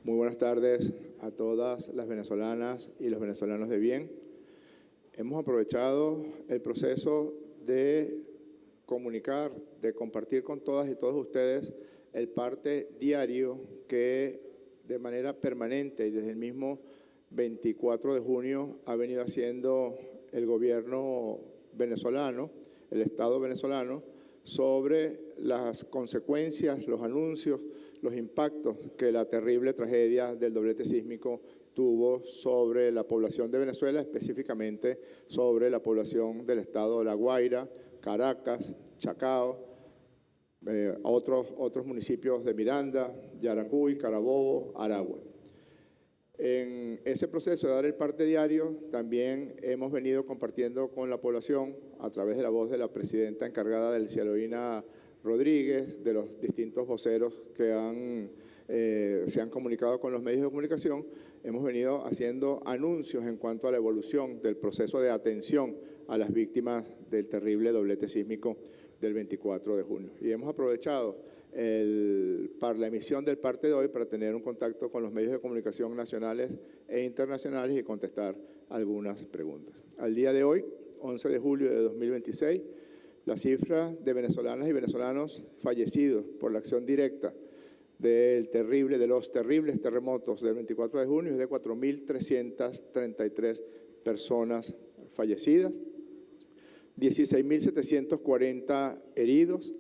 Muy buenas tardes a todas las venezolanas y los venezolanos de bien. Hemos aprovechado el proceso de comunicar, de compartir con todas y todos ustedes el parte diario que de manera permanente y desde el mismo 24 de junio ha venido haciendo el gobierno venezolano, el Estado venezolano, sobre las consecuencias, los anuncios, los impactos que la terrible tragedia del doblete sísmico tuvo sobre la población de Venezuela, específicamente sobre la población del estado de La Guaira, Caracas, Chacao, otros municipios de Miranda, Yaracuy, Carabobo, Aragua. En ese proceso de dar el parte diario, también hemos venido compartiendo con la población, a través de la voz de la presidenta encargada del Cialoína Rodríguez, de los distintos voceros que se han comunicado con los medios de comunicación, hemos venido haciendo anuncios en cuanto a la evolución del proceso de atención a las víctimas del terrible doblete sísmico del 24 de junio. Y hemos aprovechado para la emisión del parte de hoy para tener un contacto con los medios de comunicación nacionales e internacionales y contestar algunas preguntas. Al día de hoy, 11 de julio de 2026, la cifra de venezolanas y venezolanos fallecidos por la acción directa de los terribles terremotos del 24 de junio es de 4.333 personas fallecidas, 16.740 heridos,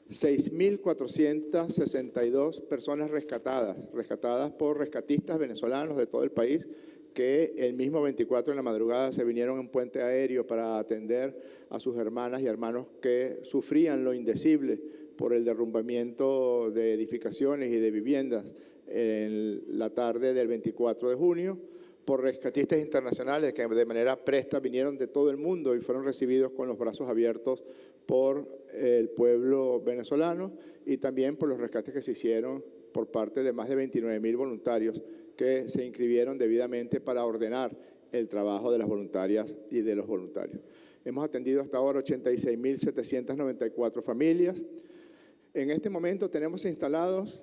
6.462 personas rescatadas por rescatistas venezolanos de todo el país que el mismo 24 en la madrugada se vinieron en puente aéreo para atender a sus hermanas y hermanos que sufrían lo indecible por el derrumbamiento de edificaciones y de viviendas en la tarde del 24 de junio, por rescatistas internacionales que de manera presta vinieron de todo el mundo y fueron recibidos con los brazos abiertos por el pueblo venezolano y también por los rescates que se hicieron por parte de más de 29.000 voluntarios que se inscribieron debidamente para ordenar el trabajo de las voluntarias y de los voluntarios. Hemos atendido hasta ahora 86.794 familias. En este momento tenemos instalados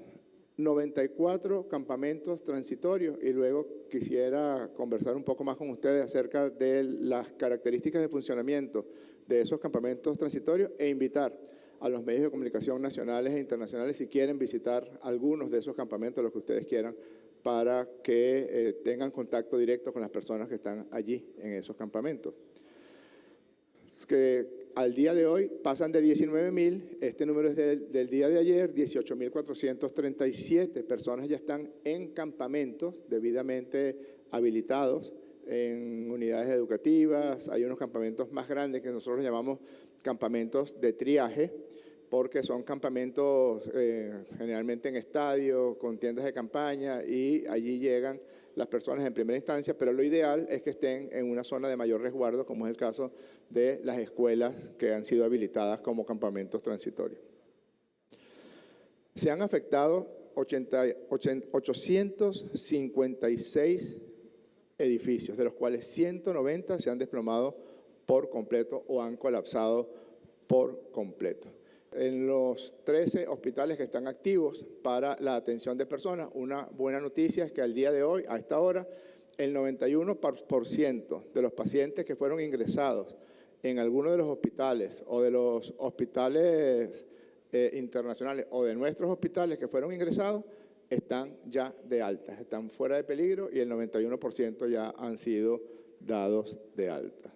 94 campamentos transitorios y luego quisiera conversar un poco más con ustedes acerca de las características de funcionamiento de esos campamentos transitorios e invitar a los medios de comunicación nacionales e internacionales si quieren visitar algunos de esos campamentos, los que ustedes quieran, para que tengan contacto directo con las personas que están allí en esos campamentos. Que al día de hoy pasan de 19.000, este número es del día de ayer, 18.437 personas ya están en campamentos debidamente habilitados, en unidades educativas. Hay unos campamentos más grandes que nosotros llamamos campamentos de triaje, porque son campamentos generalmente en estadios, con tiendas de campaña, y allí llegan las personas en primera instancia, pero lo ideal es que estén en una zona de mayor resguardo, como es el caso de las escuelas que han sido habilitadas como campamentos transitorios. Se han afectado 856 edificios, de los cuales 190 se han desplomado por completo o han colapsado por completo. En los 13 hospitales que están activos para la atención de personas, una buena noticia es que al día de hoy, a esta hora, el 91% de los pacientes que fueron ingresados en alguno de los hospitales o de los hospitales internacionales o de nuestros hospitales que fueron ingresados están ya de alta, están fuera de peligro y el 91% ya han sido dados de alta.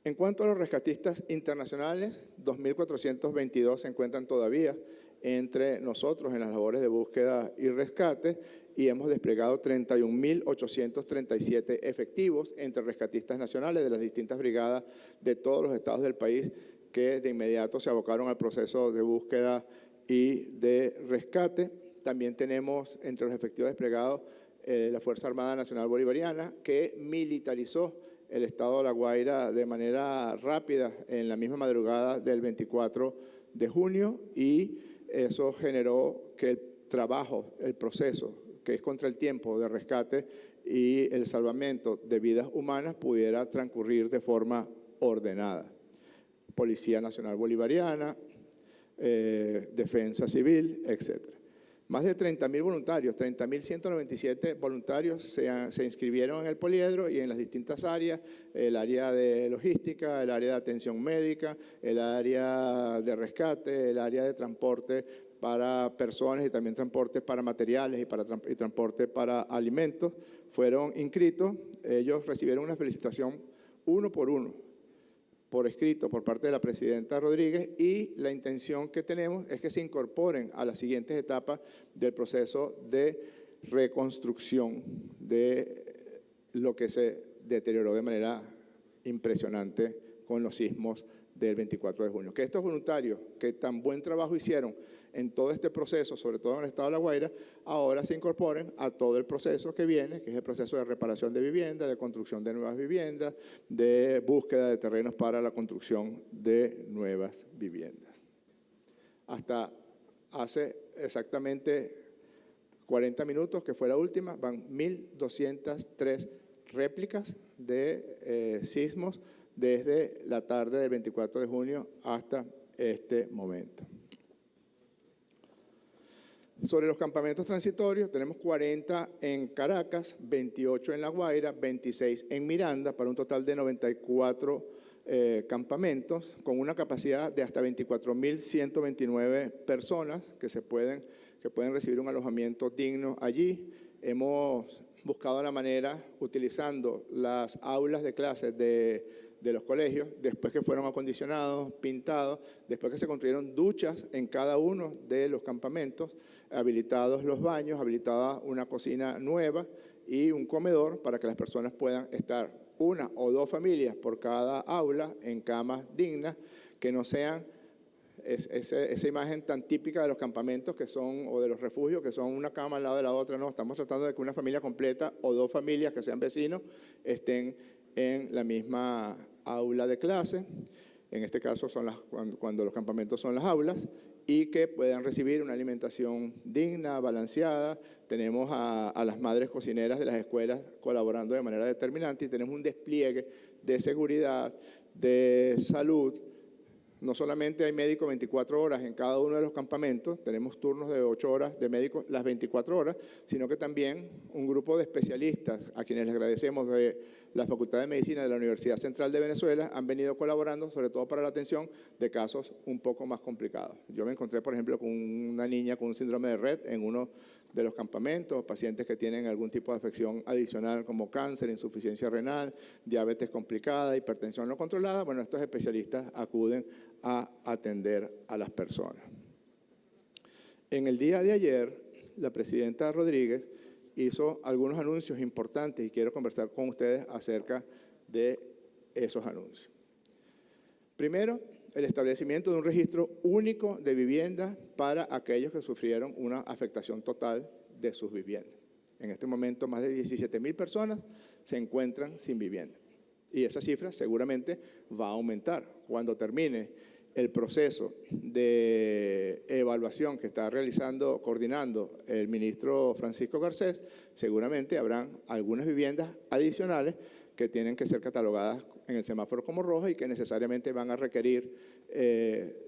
En cuanto a los rescatistas internacionales, 2.422 se encuentran todavía entre nosotros en las labores de búsqueda y rescate y hemos desplegado 31.837 efectivos entre rescatistas nacionales de las distintas brigadas de todos los estados del país que de inmediato se abocaron al proceso de búsqueda y de rescate. También tenemos entre los efectivos desplegados la Fuerza Armada Nacional Bolivariana, que militarizó el estado de La Guaira de manera rápida en la misma madrugada del 24 de junio y eso generó que el trabajo, el proceso, que es contra el tiempo de rescate y el salvamento de vidas humanas pudiera transcurrir de forma ordenada. Policía Nacional Bolivariana, Defensa Civil, etc. Más de 30.000 voluntarios, 30.197 voluntarios se inscribieron en el poliedro y en las distintas áreas, el área de logística, el área de atención médica, el área de rescate, el área de transporte para personas y también transporte para materiales y transporte para alimentos. Fueron inscritos, ellos recibieron una felicitación uno por uno, por escrito por parte de la presidenta Rodríguez, y la intención que tenemos es que se incorporen a las siguientes etapas del proceso de reconstrucción de lo que se deterioró de manera impresionante con los sismos del 24 de junio. Que estos voluntarios que tan buen trabajo hicieron en todo este proceso, sobre todo en el estado de La Guaira, ahora se incorporen a todo el proceso que viene, que es el proceso de reparación de viviendas, de construcción de nuevas viviendas, de búsqueda de terrenos para la construcción de nuevas viviendas. Hasta hace exactamente 40 minutos, que fue la última, van 1.203 réplicas de sismos desde la tarde del 24 de junio hasta este momento. Sobre los campamentos transitorios, tenemos 40 en Caracas, 28 en La Guaira, 26 en Miranda, para un total de 94 campamentos, con una capacidad de hasta 24.129 personas que pueden recibir un alojamiento digno allí. Hemos buscado la manera, utilizando las aulas de clases de los colegios, después que fueron acondicionados, pintados, después que se construyeron duchas en cada uno de los campamentos, habilitados los baños, habilitada una cocina nueva y un comedor para que las personas puedan estar una o dos familias por cada aula en camas dignas, que no sean esa imagen tan típica de los campamentos que son, o de los refugios, que son una cama al lado de la otra. No, estamos tratando de que una familia completa o dos familias que sean vecinos estén en la misma aula de clase. En este caso son cuando los campamentos son las aulas, y que puedan recibir una alimentación digna, balanceada. Tenemos a las madres cocineras de las escuelas colaborando de manera determinante, y tenemos un despliegue de seguridad, de salud. No solamente hay médicos 24 horas en cada uno de los campamentos, tenemos turnos de 8 horas de médicos las 24 horas, sino que también un grupo de especialistas, a quienes les agradecemos, de la Facultad de Medicina de la Universidad Central de Venezuela, han venido colaborando, sobre todo para la atención de casos un poco más complicados. Yo me encontré, por ejemplo, con una niña con un síndrome de Rett en uno de los campamentos, pacientes que tienen algún tipo de afección adicional como cáncer, insuficiencia renal, diabetes complicada, hipertensión no controlada. Bueno, estos especialistas acuden a atender a las personas. En el día de ayer, la presidenta Rodríguez hizo algunos anuncios importantes y quiero conversar con ustedes acerca de esos anuncios. Primero, el establecimiento de un registro único de viviendas para aquellos que sufrieron una afectación total de sus viviendas. En este momento, más de 17.000 personas se encuentran sin vivienda. Y esa cifra seguramente va a aumentar cuando termine el proceso de evaluación que está coordinando el ministro Francisco Garcés. Seguramente habrán algunas viviendas adicionales que tienen que ser catalogadas en el semáforo como rojas y que necesariamente van a requerir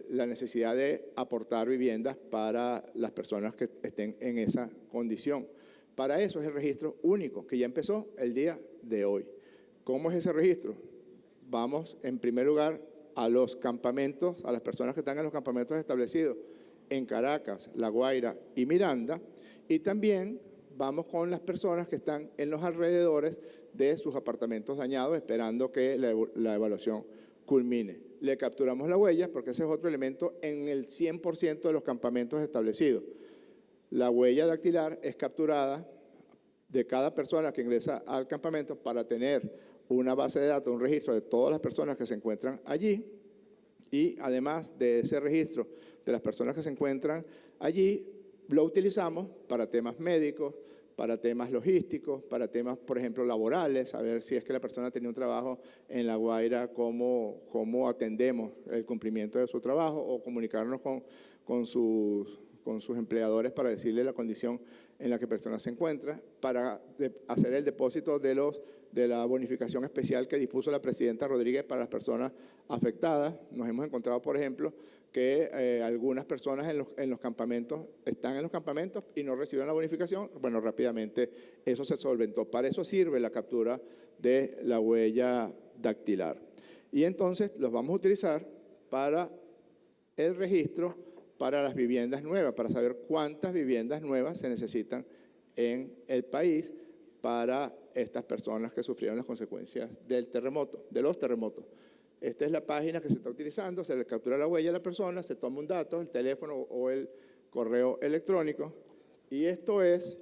la necesidad de aportar viviendas para las personas que estén en esa condición. Para eso es el registro único, que ya empezó el día de hoy. ¿Cómo es ese registro? Vamos, en primer lugar, a los campamentos, a las personas que están en los campamentos establecidos en Caracas, La Guaira y Miranda, y también vamos con las personas que están en los alrededores de sus apartamentos dañados, esperando que la evaluación culmine. Le capturamos la huella, porque ese es otro elemento en el 100% de los campamentos establecidos. La huella dactilar es capturada de cada persona que ingresa al campamento para tener una base de datos, un registro de todas las personas que se encuentran allí, y además de ese registro de las personas que se encuentran allí, lo utilizamos para temas médicos, para temas logísticos, para temas, por ejemplo, laborales, a ver si es que la persona tenía un trabajo en La Guaira, cómo atendemos el cumplimiento de su trabajo, o comunicarnos con sus empleadores para decirle la condición en la que la persona se encuentra, para hacer el depósito de la bonificación especial que dispuso la presidenta Rodríguez para las personas afectadas. Nos hemos encontrado, por ejemplo, que algunas personas en los campamentos están en los campamentos y no recibieron la bonificación. Bueno, rápidamente eso se solventó. Para eso sirve la captura de la huella dactilar. Y entonces los vamos a utilizar para el registro para las viviendas nuevas, para saber cuántas viviendas nuevas se necesitan en el país para estas personas que sufrieron las consecuencias del terremoto, de los terremotos. Esta es la página que se está utilizando, se le captura la huella a la persona, se toma un dato, el teléfono o el correo electrónico, y esto es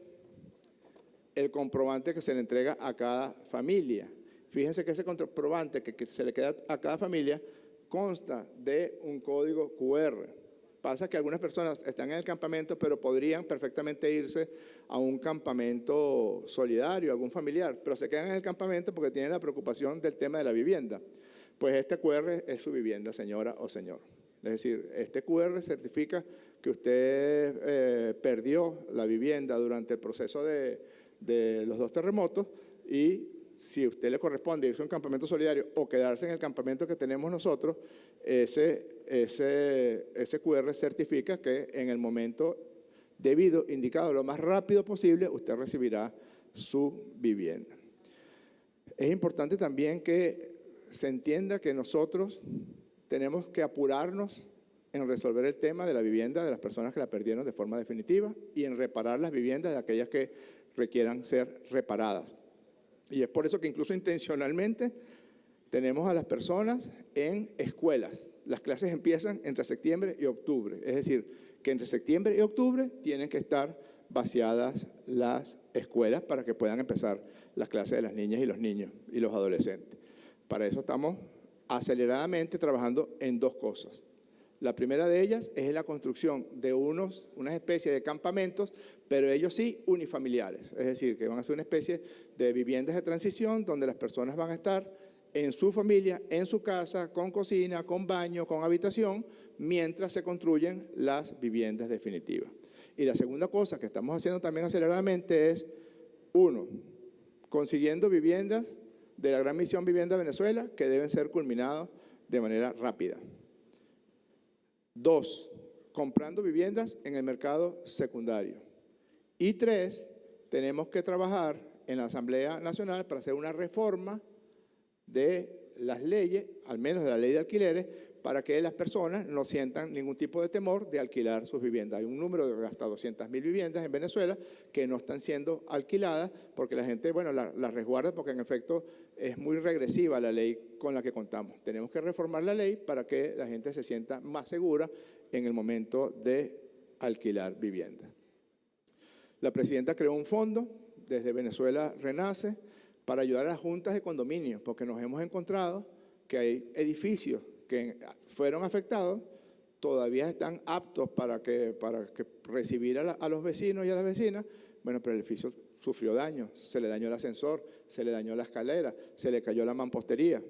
el comprobante que se le entrega a cada familia. Fíjense que ese comprobante que se le queda a cada familia consta de un código QR. Pasa que algunas personas están en el campamento, pero podrían perfectamente irse a un campamento solidario, algún familiar, pero se quedan en el campamento porque tienen la preocupación del tema de la vivienda. Pues este QR es su vivienda, señora o señor. Es decir, este QR certifica que usted perdió la vivienda durante el proceso de los 2 terremotos, y si a usted le corresponde irse a un campamento solidario o quedarse en el campamento que tenemos nosotros, ese QR certifica que en el momento debido, indicado lo más rápido posible, usted recibirá su vivienda. Es importante también que se entienda que nosotros tenemos que apurarnos en resolver el tema de la vivienda de las personas que la perdieron de forma definitiva y en reparar las viviendas de aquellas que requieran ser reparadas. Y es por eso que incluso intencionalmente tenemos a las personas en escuelas. Las clases empiezan entre septiembre y octubre, es decir, que entre septiembre y octubre tienen que estar vaciadas las escuelas para que puedan empezar las clases de las niñas y los niños y los adolescentes. Para eso estamos aceleradamente trabajando en 2 cosas. La primera de ellas es la construcción de unas especies de campamentos, pero ellos sí unifamiliares, es decir, que van a ser una especie de viviendas de transición donde las personas van a estar en su familia, en su casa, con cocina, con baño, con habitación, mientras se construyen las viviendas definitivas. Y la segunda cosa que estamos haciendo también aceleradamente es, 1, consiguiendo viviendas de la Gran Misión Vivienda Venezuela que deben ser culminados de manera rápida. 2, comprando viviendas en el mercado secundario. Y 3, tenemos que trabajar en la Asamblea Nacional para hacer una reforma de las leyes, al menos de la ley de alquileres, para que las personas no sientan ningún tipo de temor de alquilar sus viviendas. Hay un número de hasta 200.000 viviendas en Venezuela que no están siendo alquiladas porque la gente, bueno, las resguarda porque en efecto es muy regresiva la ley con la que contamos. Tenemos que reformar la ley para que la gente se sienta más segura en el momento de alquilar viviendas. La presidenta creó un fondo desde Venezuela Renace para ayudar a las juntas de condominio, porque nos hemos encontrado que hay edificios que fueron afectados, todavía están aptos para que recibir a los vecinos y a las vecinas. Bueno, pero el edificio sufrió daño, se le dañó el ascensor, se le dañó la escalera, se le cayó la mampostería.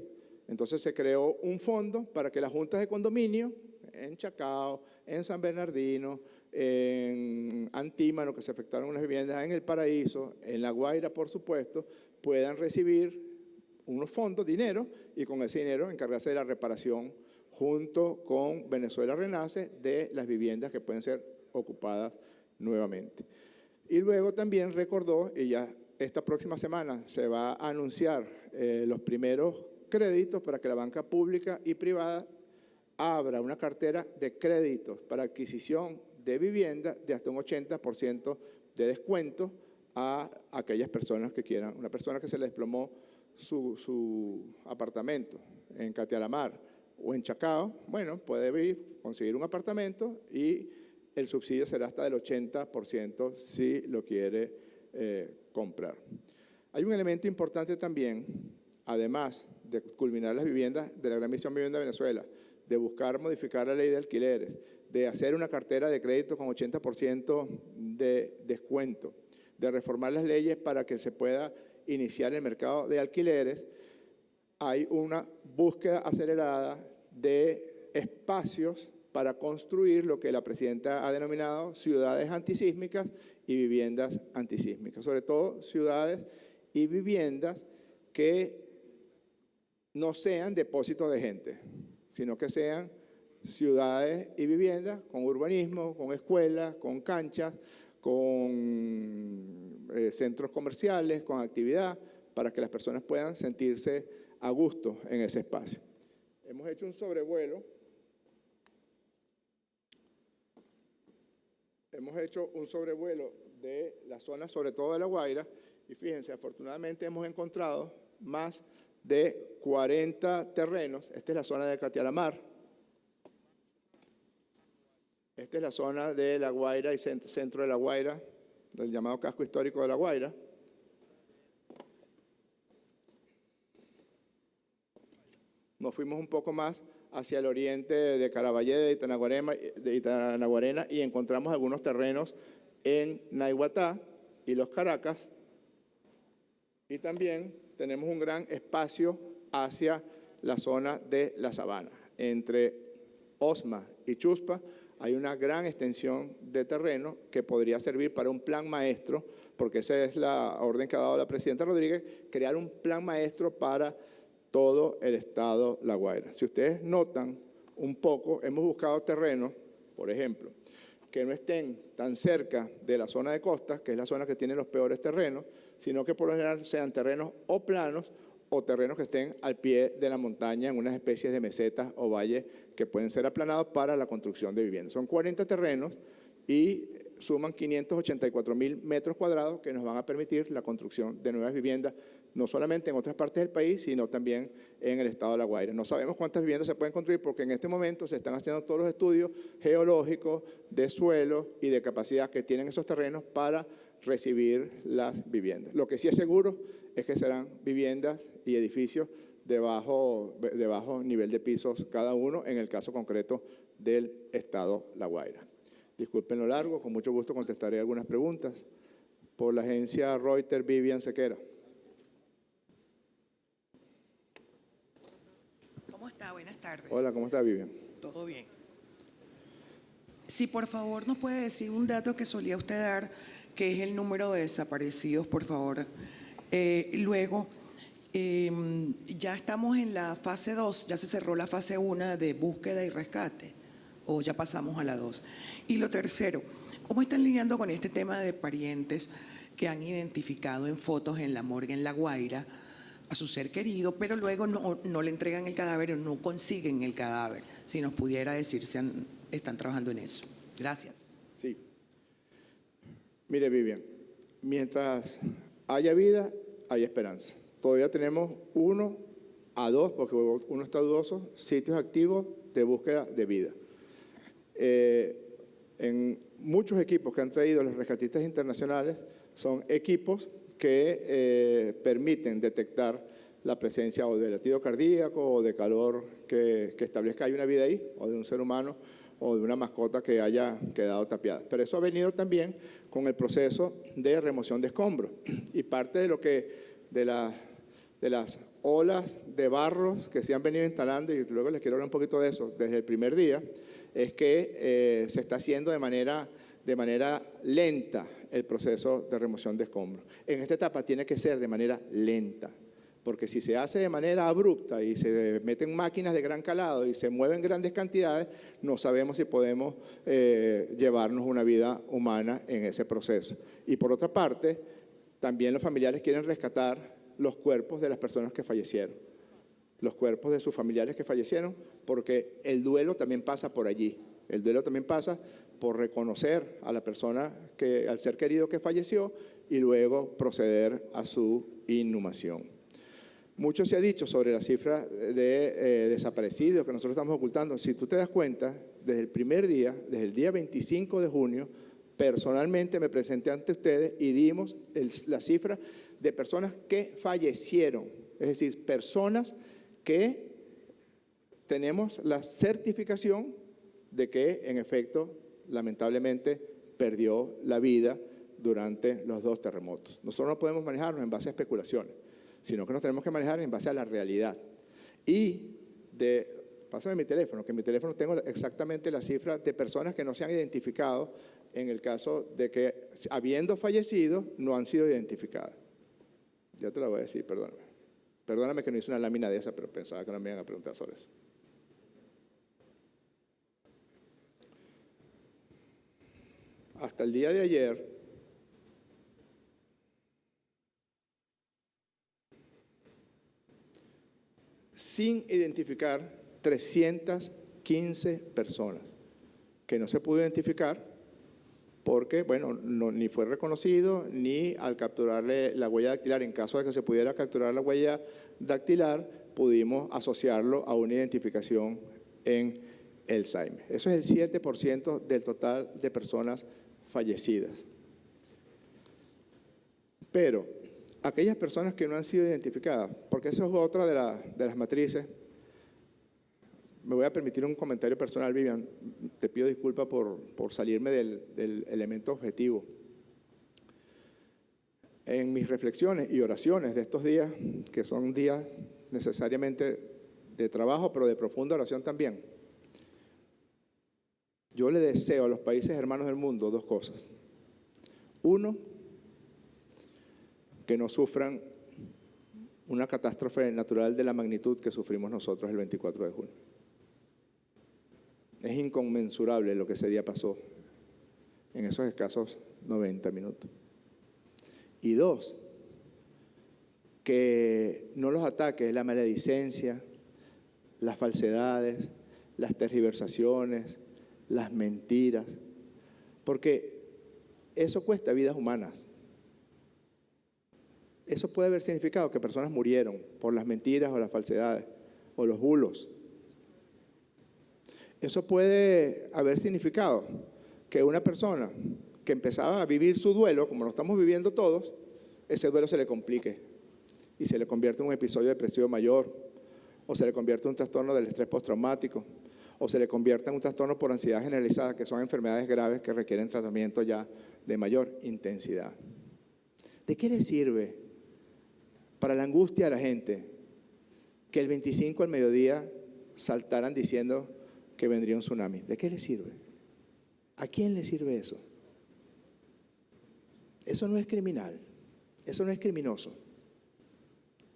Entonces se creó un fondo para que las juntas de condominio en Chacao, en San Bernardino, en Antímano, que se afectaron unas viviendas, en El Paraíso, en La Guaira, por supuesto, puedan recibir unos fondos, dinero, y con ese dinero encargarse de la reparación junto con Venezuela Renace de las viviendas que pueden ser ocupadas nuevamente. Y luego también recordó, y ya esta próxima semana se va a anunciar los primeros créditos para que la banca pública y privada abra una cartera de créditos para adquisición de vivienda de hasta un 80% de descuento a aquellas personas que quieran. Una persona que se le desplomó su apartamento en Catialamar o en Chacao, bueno, puede conseguir un apartamento y el subsidio será hasta del 80% si lo quiere comprar. Hay un elemento importante también, además de culminar las viviendas de la Gran Misión Vivienda Venezuela, de buscar modificar la ley de alquileres, de hacer una cartera de crédito con 80% de descuento, de reformar las leyes para que se pueda iniciar el mercado de alquileres. Hay una búsqueda acelerada de espacios para construir lo que la presidenta ha denominado ciudades antisísmicas y viviendas antisísmicas, sobre todo ciudades y viviendas que no sean depósitos de gente, sino que sean ciudades y viviendas con urbanismo, con escuelas, con canchas, con centros comerciales, con actividad, para que las personas puedan sentirse a gusto en ese espacio. Hemos hecho un sobrevuelo. Hemos hecho un sobrevuelo de la zona, sobre todo de La Guaira, y fíjense, afortunadamente hemos encontrado más de 40 terrenos. Esta es la zona de Catialamar. Esta es la zona de La Guaira y centro de La Guaira, del llamado casco histórico de La Guaira. Nos fuimos un poco más hacia el oriente de Caraballé, de Itanaguarena, y encontramos algunos terrenos en Naiguatá y Los Caracas. Y también tenemos un gran espacio hacia la zona de la Sabana. Entre Osma y Chuspa hay una gran extensión de terreno que podría servir para un plan maestro, porque esa es la orden que ha dado la presidenta Rodríguez, crear un plan maestro para todo el estado La Guaira. Si ustedes notan un poco, hemos buscado terrenos, por ejemplo, que no estén tan cerca de la zona de costa, que es la zona que tiene los peores terrenos, sino que por lo general sean terrenos o planos o terrenos que estén al pie de la montaña en unas especies de mesetas o valles que pueden ser aplanados para la construcción de viviendas. Son 40 terrenos y suman 584.000 metros cuadrados que nos van a permitir la construcción de nuevas viviendas, no solamente en otras partes del país, sino también en el estado de La Guaira. No sabemos cuántas viviendas se pueden construir porque en este momento se están haciendo todos los estudios geológicos, de suelo y de capacidad que tienen esos terrenos para recibir las viviendas. Lo que sí es seguro es que serán viviendas y edificios de bajo nivel de pisos cada uno, en el caso concreto del estado La Guaira. Disculpen lo largo, con mucho gusto contestaré algunas preguntas. Por la agencia Reuters, Vivian Sequera. ¿Cómo está? Buenas tardes. Hola, ¿cómo está, Vivian? Todo bien. Si por favor nos puede decir un dato que solía usted dar, que es el número de desaparecidos, por favor. Luego, ya estamos en la fase 2, ya se cerró la fase 1 de búsqueda y rescate, o ya pasamos a la 2. Y lo tercero, ¿cómo están lidiando con este tema de parientes que han identificado en fotos en la morgue en La Guaira a su ser querido, pero luego no le entregan el cadáver o no consiguen el cadáver? Si nos pudiera decir si están trabajando en eso. Gracias. Sí. Mire, Vivian, mientras haya vida, hay esperanza. Todavía tenemos 1 a 2, porque uno está dudoso, sitios activos de búsqueda de vida. En muchos equipos que han traído los rescatistas internacionales son equipos que permiten detectar la presencia o de latido cardíaco o de calor que establezca hay una vida ahí, o de un ser humano o de una mascota que haya quedado tapiada. Pero eso ha venido también con el proceso de remoción de escombros. Y parte de lo que de las olas de barros que se han venido instalando, y luego les quiero hablar un poquito de eso, desde el primer día, es que se está haciendo de manera lenta el proceso de remoción de escombros. En esta etapa tiene que ser de manera lenta, porque si se hace de manera abrupta y se meten máquinas de gran calado y se mueven grandes cantidades, no sabemos si podemos llevarnos una vida humana en ese proceso. Y por otra parte, también los familiares quieren rescatar los cuerpos de las personas que fallecieron, los cuerpos de sus familiares que fallecieron, porque el duelo también pasa por allí. El duelo también pasa por reconocer a la persona, al ser querido que falleció, y luego proceder a su inhumación. Mucho se ha dicho sobre la cifra de desaparecidos que nosotros estamos ocultando. Si tú te das cuenta, desde el primer día, desde el día 25 de junio, personalmente me presenté ante ustedes y dimos la cifra de personas que fallecieron, es decir, personas que tenemos la certificación de que, en efecto, lamentablemente perdió la vida durante los 2 terremotos. Nosotros no podemos manejarnos en base a especulaciones, sino que nos tenemos que manejar en base a la realidad. Y pásame mi teléfono, que en mi teléfono tengo exactamente la cifra de personas que no se han identificado en el caso de que, habiendo fallecido, no han sido identificadas. Ya te la voy a decir, perdóname. Perdóname que no hice una lámina de esa, pero pensaba que no me iban a preguntar sobre eso. hasta el día de ayer, sin identificar 315 personas que no se pudo identificar porque, bueno, ni fue reconocido, ni al capturarle la huella dactilar, en caso de que se pudiera capturar la huella dactilar, pudimos asociarlo a una identificación en el SAIME. Eso es el 7% del total de personas fallecidas. Pero aquellas personas que no han sido identificadas, porque eso es otra de las matrices. Me voy a permitir un comentario personal, Vivian. Te pido disculpas por salirme del elemento objetivo. En mis reflexiones y oraciones de estos días, que son días necesariamente de trabajo, pero de profunda oración también, yo le deseo a los países hermanos del mundo dos cosas. Uno, que no sufran una catástrofe natural de la magnitud que sufrimos nosotros el 24 de junio. Es inconmensurable lo que ese día pasó en esos escasos 90 minutos. Y dos, que no los ataque la maledicencia, las falsedades, las tergiversaciones, las mentiras, porque eso cuesta vidas humanas. Eso puede haber significado que personas murieron por las mentiras o las falsedades o los bulos. Eso puede haber significado que una persona que empezaba a vivir su duelo, como lo estamos viviendo todos, ese duelo se le complique y se le convierte en un episodio depresivo mayor, o se le convierte en un trastorno del estrés postraumático, o se le convierte en un trastorno por ansiedad generalizada, que son enfermedades graves que requieren tratamiento ya de mayor intensidad. ¿De qué le sirve para la angustia de la gente que el 25 al mediodía saltaran diciendo que vendría un tsunami? ¿De qué le sirve? ¿A quién le sirve eso? Eso no es criminal, eso no es criminoso.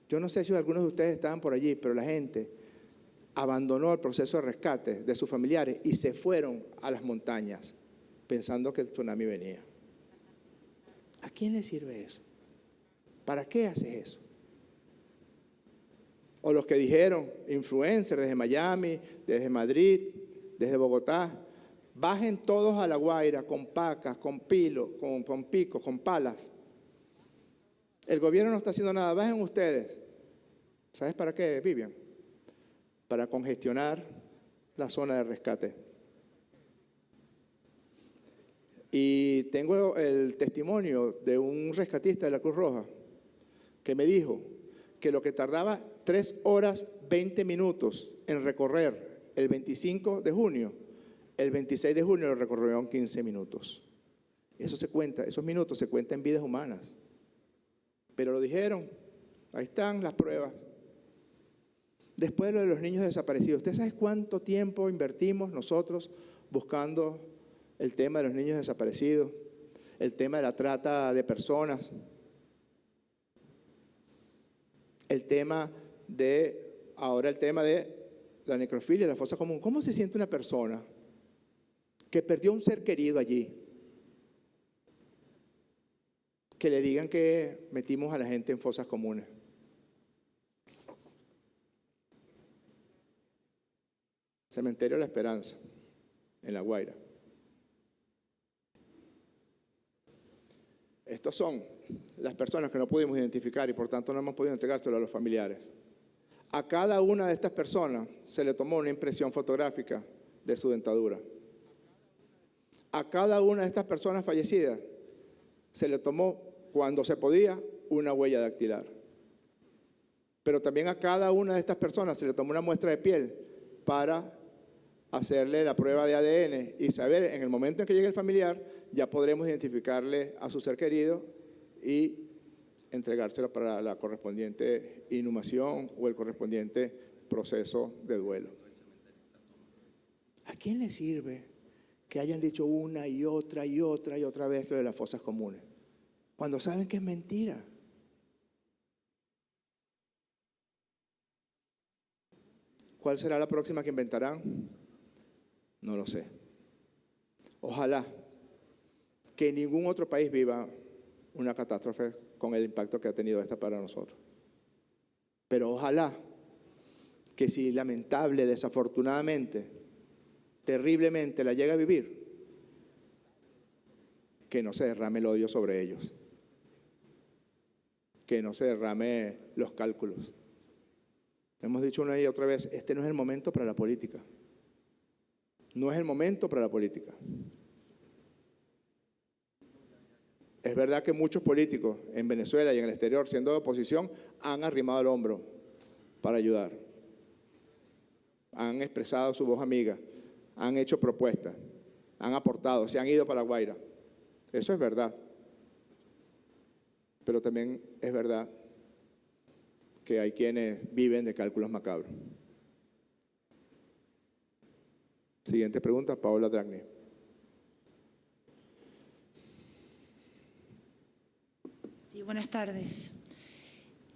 Yo no sé si algunos de ustedes estaban por allí, pero la gente abandonó el proceso de rescate de sus familiares y se fueron a las montañas pensando que el tsunami venía. ¿A quién le sirve eso? ¿Para qué haces eso? O los que dijeron, influencers desde Miami, desde Madrid, desde Bogotá, bajen todos a La Guaira con pacas, con picos, con palas. El gobierno no está haciendo nada, bajen ustedes. ¿Sabes para qué, Vivian? Para congestionar la zona de rescate. Y tengo el testimonio de un rescatista de la Cruz Roja que me dijo que lo que tardaba 3 horas 20 minutos en recorrer el 25 de junio, el 26 de junio lo recorrió en 15 minutos. Eso se cuenta, esos minutos se cuentan en vidas humanas. Pero lo dijeron, ahí están las pruebas. Después de lo de los niños desaparecidos, ¿usted sabe cuánto tiempo invertimos nosotros buscando el tema de los niños desaparecidos, el tema de la trata de personas, ahora el tema de la necrofilia, la fosa común? ¿Cómo se siente una persona que perdió un ser querido allí? Que le digan que metimos a la gente en fosas comunes. Cementerio de la Esperanza, en La Guaira. Estos son las personas que no pudimos identificar y por tanto no hemos podido entregárselo a los familiares. A cada una de estas personas se le tomó una impresión fotográfica de su dentadura. A cada una de estas personas fallecidas se le tomó, cuando se podía, una huella dactilar. Pero también a cada una de estas personas se le tomó una muestra de piel para hacerle la prueba de ADN y saber, en el momento en que llegue el familiar, ya podremos identificarle a su ser querido y entregárselo para la correspondiente inhumación o el correspondiente proceso de duelo. ¿A quién le sirve que hayan dicho una y otra vez lo de las fosas comunes, cuando saben que es mentira? ¿Cuál será la próxima que inventarán? No lo sé. Ojalá que ningún otro país viva una catástrofe con el impacto que ha tenido esta para nosotros. Pero ojalá que si lamentable, desafortunadamente, terriblemente la llega a vivir, que no se derrame el odio sobre ellos, que no se derrame los cálculos. Hemos dicho una y otra vez, este no es el momento para la política. No es el momento para la política. Es verdad que muchos políticos en Venezuela y en el exterior, siendo de oposición, han arrimado el hombro para ayudar. Han expresado su voz amiga, han hecho propuestas, han aportado, se han ido para La Guaira. Eso es verdad. Pero también es verdad que hay quienes viven de cálculos macabros. Siguiente pregunta, Paola Dragni. Sí, buenas tardes.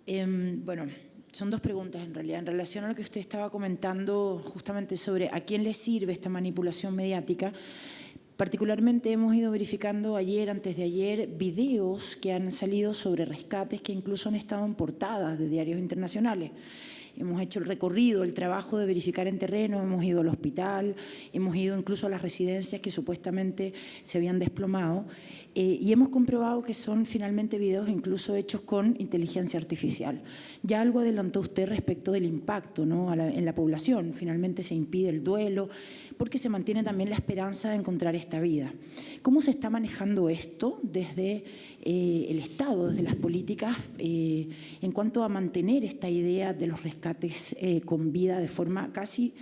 Bueno, son dos preguntas en realidad. En relación a lo que usted estaba comentando justamente sobre a quién le sirve esta manipulación mediática, particularmente hemos ido verificando ayer, antes de ayer, videos que han salido sobre rescates que incluso han estado en portadas de diarios internacionales. Hemos hecho el recorrido, el trabajo de verificar en terreno, hemos ido al hospital, hemos ido incluso a las residencias que supuestamente se habían desplomado y hemos comprobado que son finalmente videos incluso hechos con inteligencia artificial. Ya algo adelantó usted respecto del impacto, ¿no?, en la población. Finalmente se impide el duelo porque se mantiene también la esperanza de encontrar esta vida. ¿Cómo se está manejando esto desde el Estado, desde las políticas, en cuanto a mantener esta idea de los rescates con vida de forma casi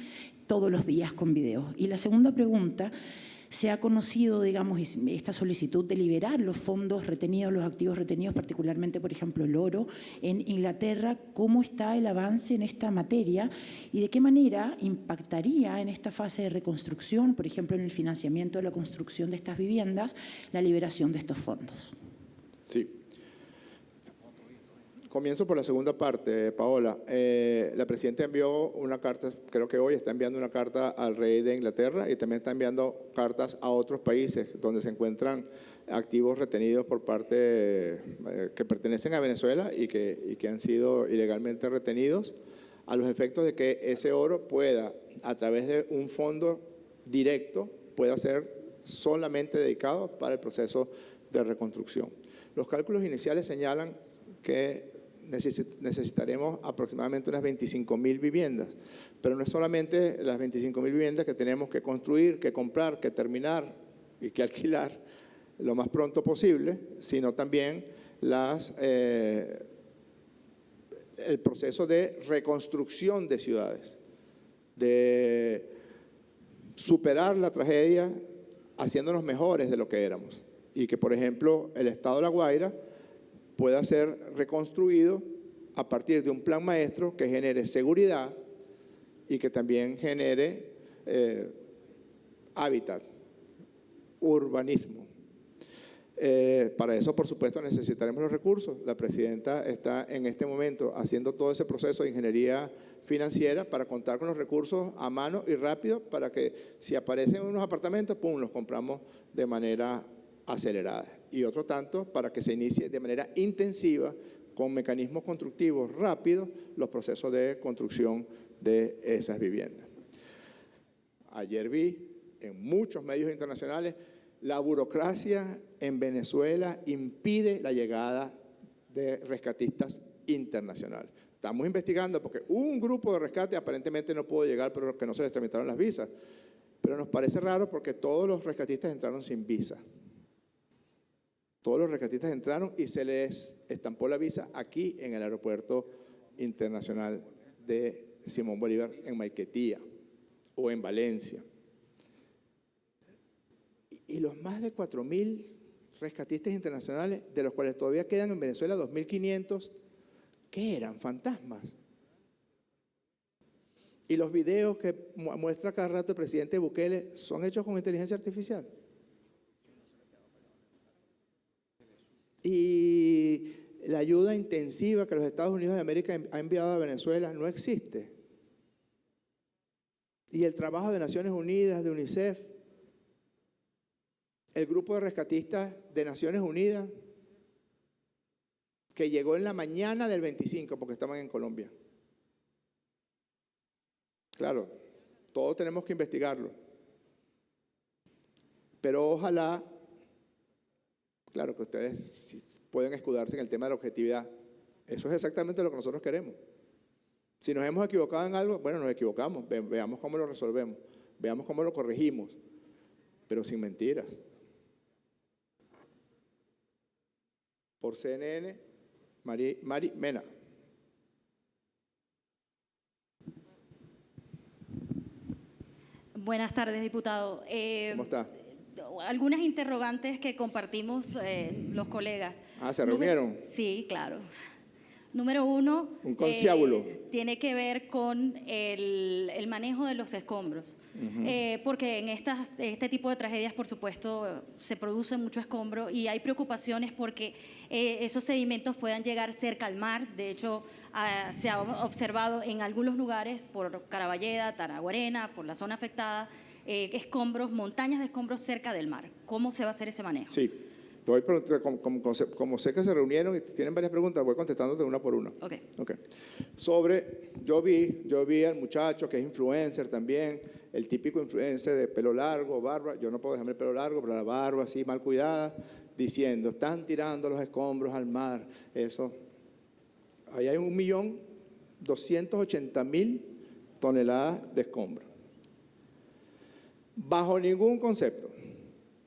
todos los días con videos? Y la segunda pregunta, se ha conocido, digamos, esta solicitud de liberar los fondos retenidos, los activos retenidos, particularmente, por ejemplo, el oro en Inglaterra. ¿Cómo está el avance en esta materia y de qué manera impactaría en esta fase de reconstrucción, por ejemplo, en el financiamiento de la construcción de estas viviendas, la liberación de estos fondos? Sí. Comienzo por la segunda parte, Paola. La presidenta envió una carta, creo que hoy está enviando una carta al rey de Inglaterra y también está enviando cartas a otros países donde se encuentran activos retenidos por parte que pertenecen a Venezuela y que han sido ilegalmente retenidos, a los efectos de que ese oro pueda, a través de un fondo directo, pueda ser solamente dedicado para el proceso de reconstrucción. Los cálculos iniciales señalan que necesitaremos aproximadamente unas 25.000 viviendas, pero no es solamente las 25.000 viviendas que tenemos que construir, que comprar, que terminar y que alquilar lo más pronto posible, sino también el proceso de reconstrucción de ciudades, de superar la tragedia haciéndonos mejores de lo que éramos y que, por ejemplo, el estado de La Guaira pueda ser reconstruido a partir de un plan maestro que genere seguridad y que también genere hábitat, urbanismo. Para eso, por supuesto, necesitaremos los recursos. La presidenta está en este momento haciendo todo ese proceso de ingeniería financiera para contar con los recursos a mano y rápido para que si aparecen unos apartamentos, ¡pum!, los compramos de manera acelerada. Y otro tanto para que se inicie de manera intensiva con mecanismos constructivos rápidos los procesos de construcción de esas viviendas. Ayer vi en muchos medios internacionales la burocracia en Venezuela impide la llegada de rescatistas internacionales. Estamos investigando porque un grupo de rescate aparentemente no pudo llegar, pero que no se les tramitaron las visas. Pero nos parece raro porque todos los rescatistas entraron sin visa. Todos los rescatistas entraron y se les estampó la visa aquí en el aeropuerto internacional de Simón Bolívar en Maiquetía o en Valencia. Y los más de 4.000 rescatistas internacionales, de los cuales todavía quedan en Venezuela 2.500, ¿qué eran? Fantasmas. Y los videos que muestra cada rato el presidente Bukele son hechos con inteligencia artificial. Y la ayuda intensiva que los Estados Unidos de América ha enviado a Venezuela no existe. Y el trabajo de Naciones Unidas, de UNICEF, el grupo de rescatistas de Naciones Unidas que llegó en la mañana del 25 porque estaban en Colombia. Claro, todos tenemos que investigarlo. Pero ojalá, claro que ustedes pueden escudarse en el tema de la objetividad. Eso es exactamente lo que nosotros queremos. Si nos hemos equivocado en algo, bueno, nos equivocamos. Veamos cómo lo resolvemos. Veamos cómo lo corregimos. Pero sin mentiras. Por CNN, Mari Mena. Buenas tardes, diputado. ¿Cómo está? Algunas interrogantes que compartimos los colegas. Ah, ¿se reunieron? Sí, claro. Número uno, un conciliábulo. Tiene que ver con el manejo de los escombros. Porque en este tipo de tragedias, por supuesto, se produce mucho escombro y hay preocupaciones porque esos sedimentos puedan llegar cerca al mar. De hecho, se ha observado en algunos lugares, por Caraballeda, Taraguarena, por la zona afectada, escombros, montañas de escombros cerca del mar. ¿Cómo se va a hacer ese manejo? Sí. Como sé que se reunieron y tienen varias preguntas, voy contestándote una por una. Okay. Yo vi al muchacho que es influencer también, el típico influencer de pelo largo, barba, yo no puedo dejarme el pelo largo, pero la barba así mal cuidada, diciendo, están tirando los escombros al mar, eso. Ahí hay 1.280.000 toneladas de escombros. Bajo ningún concepto,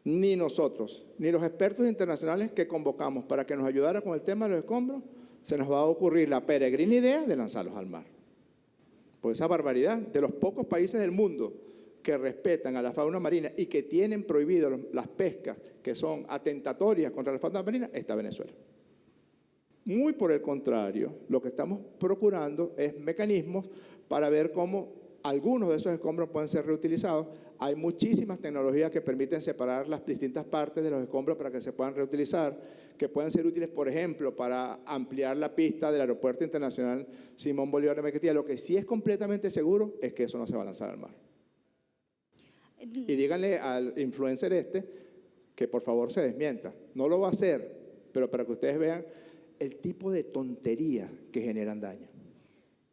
ni nosotros, ni los expertos internacionales que convocamos para que nos ayudara con el tema de los escombros, se nos va a ocurrir la peregrina idea de lanzarlos al mar. Por esa barbaridad, de los pocos países del mundo que respetan a la fauna marina y que tienen prohibido las pescas que son atentatorias contra la fauna marina, está Venezuela. Muy por el contrario, lo que estamos procurando es mecanismos para ver cómo algunos de esos escombros pueden ser reutilizados. Hay muchísimas tecnologías que permiten separar las distintas partes de los escombros para que se puedan reutilizar, que pueden ser útiles, por ejemplo, para ampliar la pista del Aeropuerto Internacional Simón Bolívar de Maiquetía. Lo que sí es completamente seguro es que eso no se va a lanzar al mar. Y díganle al influencer que por favor se desmienta. No lo va a hacer, pero para que ustedes vean el tipo de tontería que generan daño.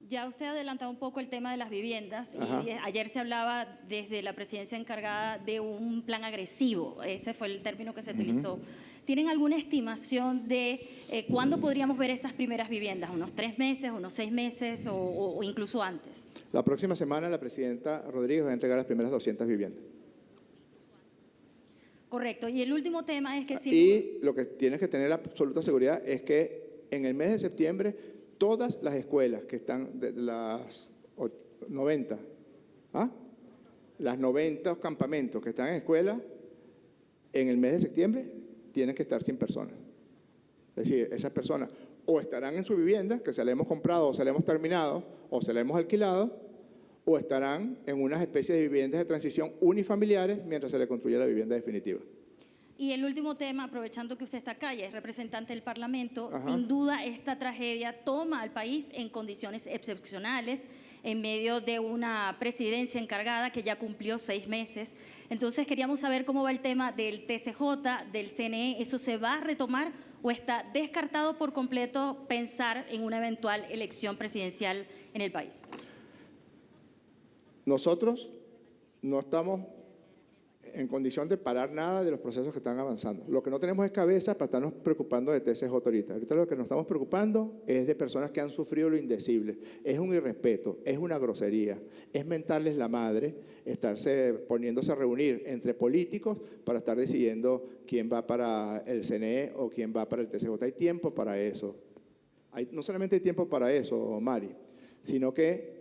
Ya usted ha adelantado un poco el tema de las viviendas. Y ayer se hablaba desde la presidencia encargada de un plan agresivo. Ese fue el término que se utilizó. ¿Tienen alguna estimación de cuándo podríamos ver esas primeras viviendas? ¿Unos 3 meses, unos 6 meses o incluso antes? La próxima semana la presidenta Rodríguez va a entregar las primeras 200 viviendas. Correcto. Y el último tema es que... Y lo que tienes que tener absoluta seguridad es que en el mes de septiembre todas las escuelas que están de las 90, las 90 campamentos que están en escuelas, en el mes de septiembre tienen que estar 100 personas. Es decir, esas personas o estarán en su vivienda, que se la hemos comprado o se la hemos terminado o se la hemos alquilado, o estarán en unas especies de viviendas de transición unifamiliares mientras se le construye la vivienda definitiva. Y el último tema, aprovechando que usted está acá y es representante del Parlamento, sin duda esta tragedia toma al país en condiciones excepcionales, en medio de una presidencia encargada que ya cumplió 6 meses. Entonces queríamos saber cómo va el tema del TCJ, del CNE. ¿Eso se va a retomar o está descartado por completo pensar en una eventual elección presidencial en el país? Nosotros no estamos en condición de parar nada de los procesos que están avanzando. Lo que no tenemos es cabeza para estarnos preocupando de TCJ ahorita. Ahorita lo que nos estamos preocupando es de personas que han sufrido lo indecible. Es un irrespeto, es una grosería, es mentarles la madre, poniéndose a reunir entre políticos para estar decidiendo quién va para el CNE o quién va para el TCJ. Hay tiempo para eso. No solamente hay tiempo para eso, Mari, sino que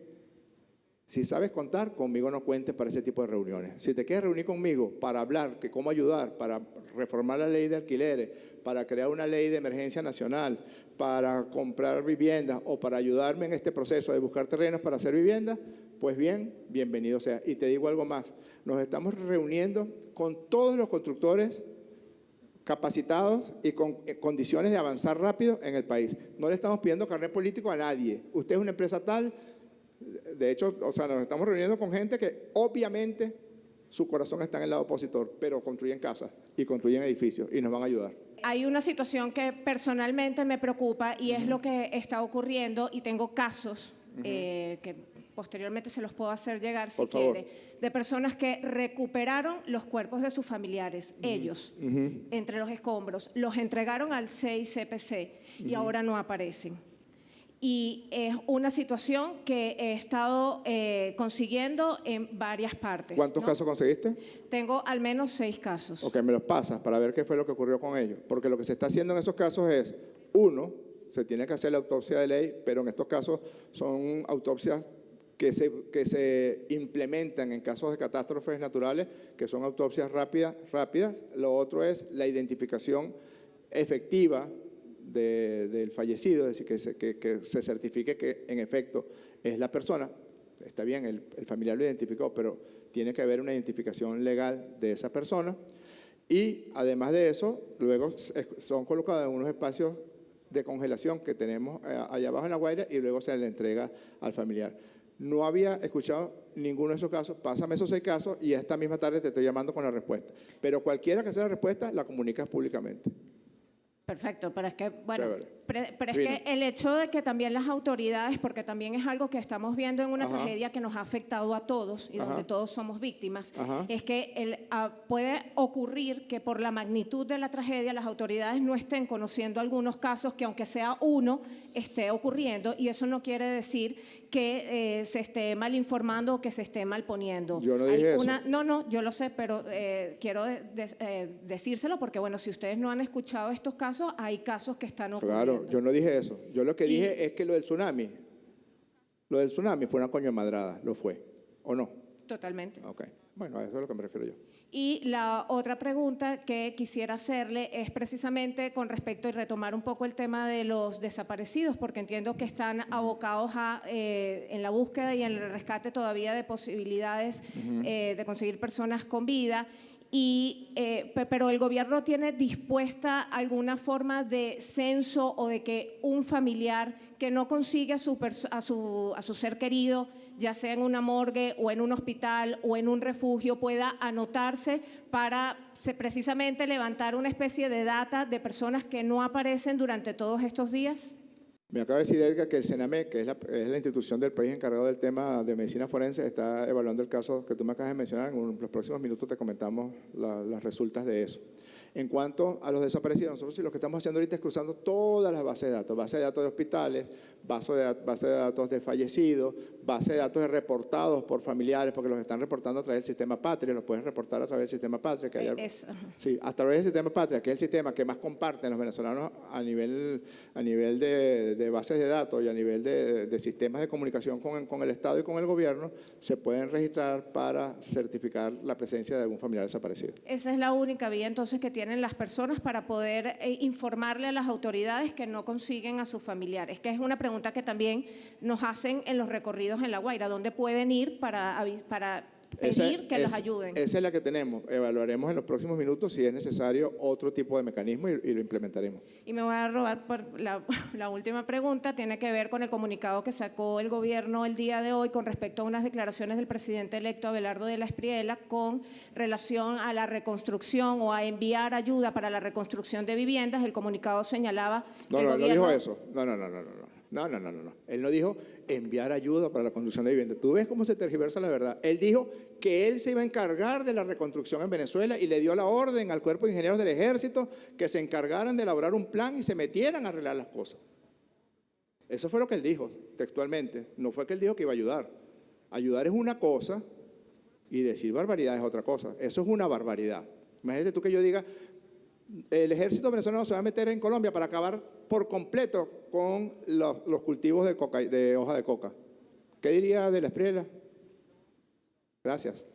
si sabes contar, conmigo no cuentes para ese tipo de reuniones. Si te quieres reunir conmigo para hablar que cómo ayudar, para reformar la ley de alquileres, para crear una ley de emergencia nacional, para comprar viviendas o para ayudarme en este proceso de buscar terrenos para hacer viviendas, pues bien, bienvenido sea. Y te digo algo más, nos estamos reuniendo con todos los constructores capacitados y con condiciones de avanzar rápido en el país. No le estamos pidiendo carnet político a nadie. Usted es una empresa tal. De hecho, nos estamos reuniendo con gente que obviamente su corazón está en el lado opositor, pero construyen casas y construyen edificios y nos van a ayudar. Hay una situación que personalmente me preocupa y es lo que está ocurriendo, y tengo casos que posteriormente se los puedo hacer llegar si quiere, de personas que recuperaron los cuerpos de sus familiares, ellos, entre los escombros, los entregaron al CICPC y ahora no aparecen. Y es una situación que he estado consiguiendo en varias partes. ¿Cuántos casos conseguiste? Tengo al menos 6 casos. Ok, me los pasas para ver qué fue lo que ocurrió con ellos. Porque lo que se está haciendo en esos casos es, uno, se tiene que hacer la autopsia de ley, pero en estos casos son autopsias que se implementan en casos de catástrofes naturales, que son autopsias rápidas. Lo otro es la identificación efectiva del fallecido, es decir, que se certifique que en efecto es la persona. Está bien, el familiar lo identificó, pero tiene que haber una identificación legal de esa persona. Y además de eso, luego son colocados en unos espacios de congelación que tenemos allá abajo en La Guaira y luego se le entrega al familiar. No había escuchado ninguno de esos casos. Pásame esos 6 casos y esta misma tarde te estoy llamando con la respuesta. Pero cualquiera que sea la respuesta, la comunicas públicamente. Perfecto, pero es que, bueno, Chévere. pero es que el hecho de que también las autoridades, porque también es algo que estamos viendo en una tragedia que nos ha afectado a todos y donde todos somos víctimas, es que puede ocurrir que por la magnitud de la tragedia las autoridades no estén conociendo algunos casos que, aunque sea uno, esté ocurriendo, y eso no quiere decir que se esté mal informando o que se esté mal poniendo. Yo no dije eso. No, yo lo sé, pero quiero decírselo porque, bueno, si ustedes no han escuchado estos casos, hay casos que están ocurriendo. Claro, yo no dije eso. Yo lo que dije es que lo del tsunami fue una coño madrada, lo fue, ¿o no? Totalmente. Ok, bueno, a eso es a lo que me refiero yo. Y la otra pregunta que quisiera hacerle es precisamente con respecto, y retomar un poco el tema de los desaparecidos, porque entiendo que están abocados en la búsqueda y en el rescate todavía de posibilidades de conseguir personas con vida. Pero el gobierno tiene dispuesta alguna forma de censo o de que un familiar que no consigue a su ser querido, ya sea en una morgue o en un hospital o en un refugio, pueda anotarse para precisamente levantar una especie de data de personas que no aparecen durante todos estos días? Me acaba de decir Edgar que el CENAME, que es la institución del país encargada del tema de medicina forense, está evaluando el caso que tú me acabas de mencionar. En los próximos minutos te comentamos las resultas de eso. En cuanto a los desaparecidos, nosotros lo que estamos haciendo ahorita es cruzando todas las bases de datos de hospitales, base de datos de fallecidos, base de datos de reportados por familiares, porque los están reportando a través del sistema Patria, los pueden reportar a través del sistema Patria. Sí, a través del sistema Patria, que es el sistema que más comparten los venezolanos a nivel de bases de datos y a nivel de sistemas de comunicación con el Estado y con el gobierno, se pueden registrar para certificar la presencia de algún familiar desaparecido. Esa es la única vía entonces que tienen las personas para poder informarle a las autoridades que no consiguen a sus familiares, que es una pregunta que también nos hacen en los recorridos en La Guaira, ¿dónde pueden ir para pedir que los ayuden? Esa es la que tenemos. Evaluaremos en los próximos minutos si es necesario otro tipo de mecanismo y lo implementaremos. Y me voy a robar por la última pregunta, tiene que ver con el comunicado que sacó el gobierno el día de hoy con respecto a unas declaraciones del presidente electo Abelardo de la Espriella con relación a la reconstrucción o a enviar ayuda para la reconstrucción de viviendas. El comunicado señalaba que el gobierno… No dijo eso. No. Él no dijo enviar ayuda para la construcción de viviendas. Tú ves cómo se tergiversa la verdad. Él dijo que él se iba a encargar de la reconstrucción en Venezuela y le dio la orden al Cuerpo de Ingenieros del Ejército que se encargaran de elaborar un plan y se metieran a arreglar las cosas. Eso fue lo que él dijo textualmente. No fue que él dijo que iba a ayudar. Ayudar es una cosa y decir barbaridad es otra cosa. Eso es una barbaridad. Imagínate tú que yo diga, el ejército venezolano se va a meter en Colombia para acabar por completo con los cultivos de hoja de coca. ¿Qué diría de la Espriella? Gracias.